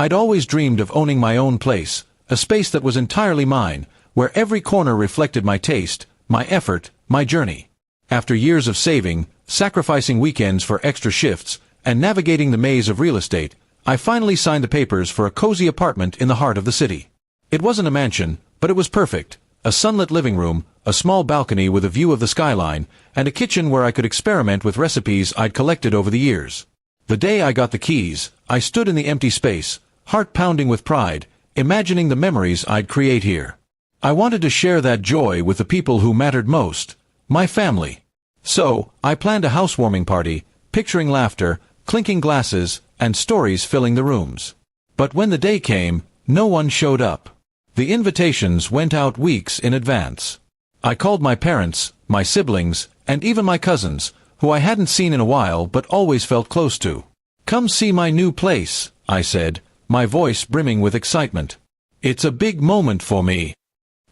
I'd always dreamed of owning my own place, a space that was entirely mine, where every corner reflected my taste, my effort, my journey. After years of saving, sacrificing weekends for extra shifts, and navigating the maze of real estate, I finally signed the papers for a cozy apartment in the heart of the city. It wasn't a mansion, but it was perfect. A sunlit living room, a small balcony with a view of the skyline, and a kitchen where I could experiment with recipes I'd collected over the years. The day I got the keys, I stood in the empty space, heart pounding with pride, imagining the memories I'd create here. I wanted to share that joy with the people who mattered most, my family. So, I planned a housewarming party, picturing laughter, clinking glasses, and stories filling the rooms. But when the day came, no one showed up. The invitations went out weeks in advance. I called my parents, my siblings, and even my cousins, who I hadn't seen in a while but always felt close to. "Come see my new place," I said, my voice brimming with excitement. "It's a big moment for me."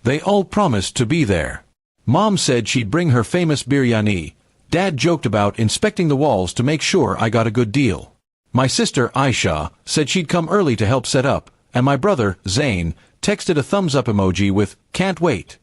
They all promised to be there. Mom said she'd bring her famous biryani. Dad joked about inspecting the walls to make sure I got a good deal. My sister, Aisha, said she'd come early to help set up, and my brother, Zain, texted a thumbs-up emoji with, "Can't wait."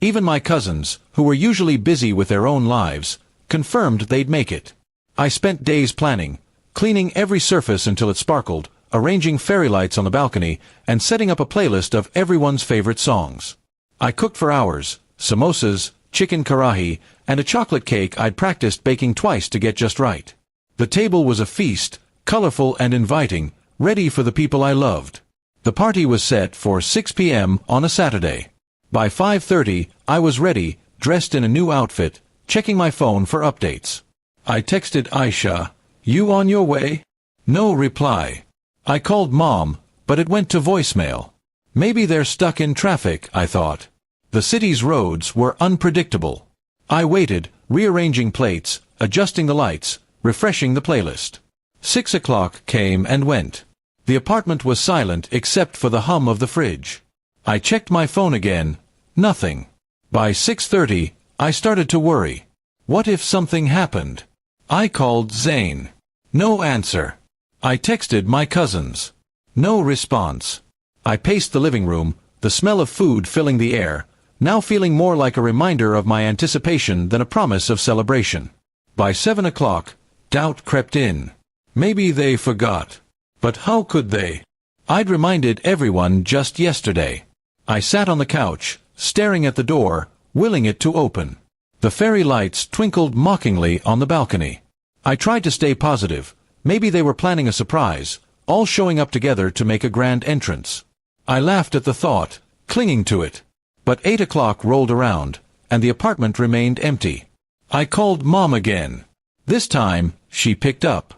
Even my cousins, who were usually busy with their own lives, confirmed they'd make it. I spent days planning, cleaning every surface until it sparkled, arranging fairy lights on the balcony, and setting up a playlist of everyone's favorite songs. I cooked for hours, samosas, chicken karahi, and a chocolate cake I'd practiced baking twice to get just right. The table was a feast, colorful and inviting, ready for the people I loved. The party was set for 6 p.m. on a Saturday. By 5:30, I was ready, dressed in a new outfit, checking my phone for updates. I texted Aisha, "You on your way?" No reply. I called Mom, but it went to voicemail. Maybe they're stuck in traffic, I thought. The city's roads were unpredictable. I waited, rearranging plates, adjusting the lights, refreshing the playlist. 6 o'clock came and went. The apartment was silent except for the hum of the fridge. I checked my phone again. Nothing. By 6:30, I started to worry. What if something happened? I called Zain. No answer. I texted my cousins. No response. I paced the living room, the smell of food filling the air, now feeling more like a reminder of my anticipation than a promise of celebration. By 7 o'clock, doubt crept in. Maybe they forgot. But how could they? I'd reminded everyone just yesterday. I sat on the couch, staring at the door, willing it to open. The fairy lights twinkled mockingly on the balcony. I tried to stay positive. Maybe they were planning a surprise, all showing up together to make a grand entrance. I laughed at the thought, clinging to it. But 8 o'clock rolled around, and the apartment remained empty. I called Mom again. This time, she picked up.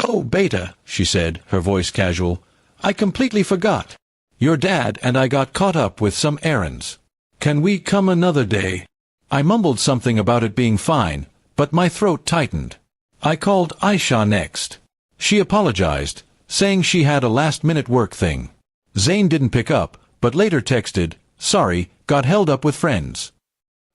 "Oh, Beta," she said, her voice casual, "I completely forgot. Your dad and I got caught up with some errands. Can we come another day?" I mumbled something about it being fine, but my throat tightened. I called Aisha next. She apologized, saying she had a last-minute work thing. Zain didn't pick up, but later texted, "Sorry, got held up with friends."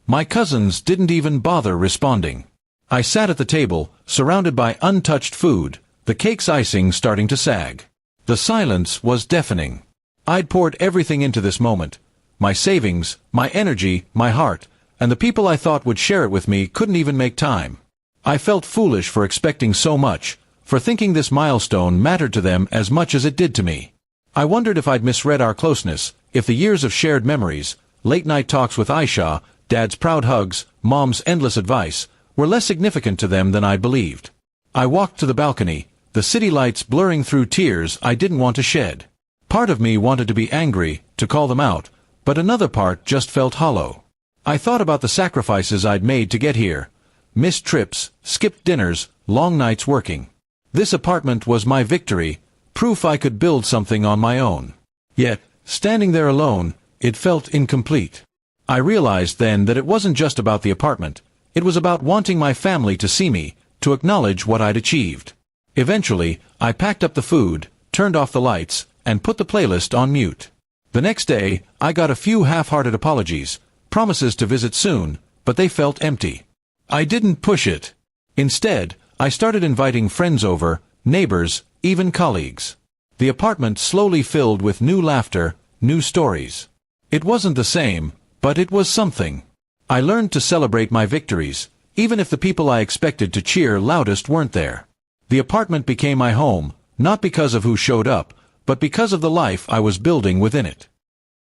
My cousins didn't even bother responding. I sat at the table, surrounded by untouched food, the cake's icing starting to sag. The silence was deafening. I'd poured everything into this moment. My savings, my energy, my heart, and the people I thought would share it with me couldn't even make time. I felt foolish for expecting so much, for thinking this milestone mattered to them as much as it did to me. I wondered if I'd misread our closeness, if the years of shared memories, late-night talks with Aisha, Dad's proud hugs, Mom's endless advice, were less significant to them than I'd believed. I walked to the balcony, the city lights blurring through tears I didn't want to shed. Part of me wanted to be angry, to call them out, but another part just felt hollow. I thought about the sacrifices I'd made to get here. Missed trips, skipped dinners, long nights working. This apartment was my victory, proof I could build something on my own. Yet, standing there alone, it felt incomplete. I realized then that it wasn't just about the apartment. It was about wanting my family to see me, to acknowledge what I'd achieved. Eventually, I packed up the food, turned off the lights, and put the playlist on mute. The next day, I got a few half-hearted apologies, promises to visit soon, but they felt empty. I didn't push it. Instead, I started inviting friends over, neighbors, even colleagues. The apartment slowly filled with new laughter, new stories. It wasn't the same, but it was something. I learned to celebrate my victories, even if the people I expected to cheer loudest weren't there. The apartment became my home, not because of who showed up, but because of the life I was building within it.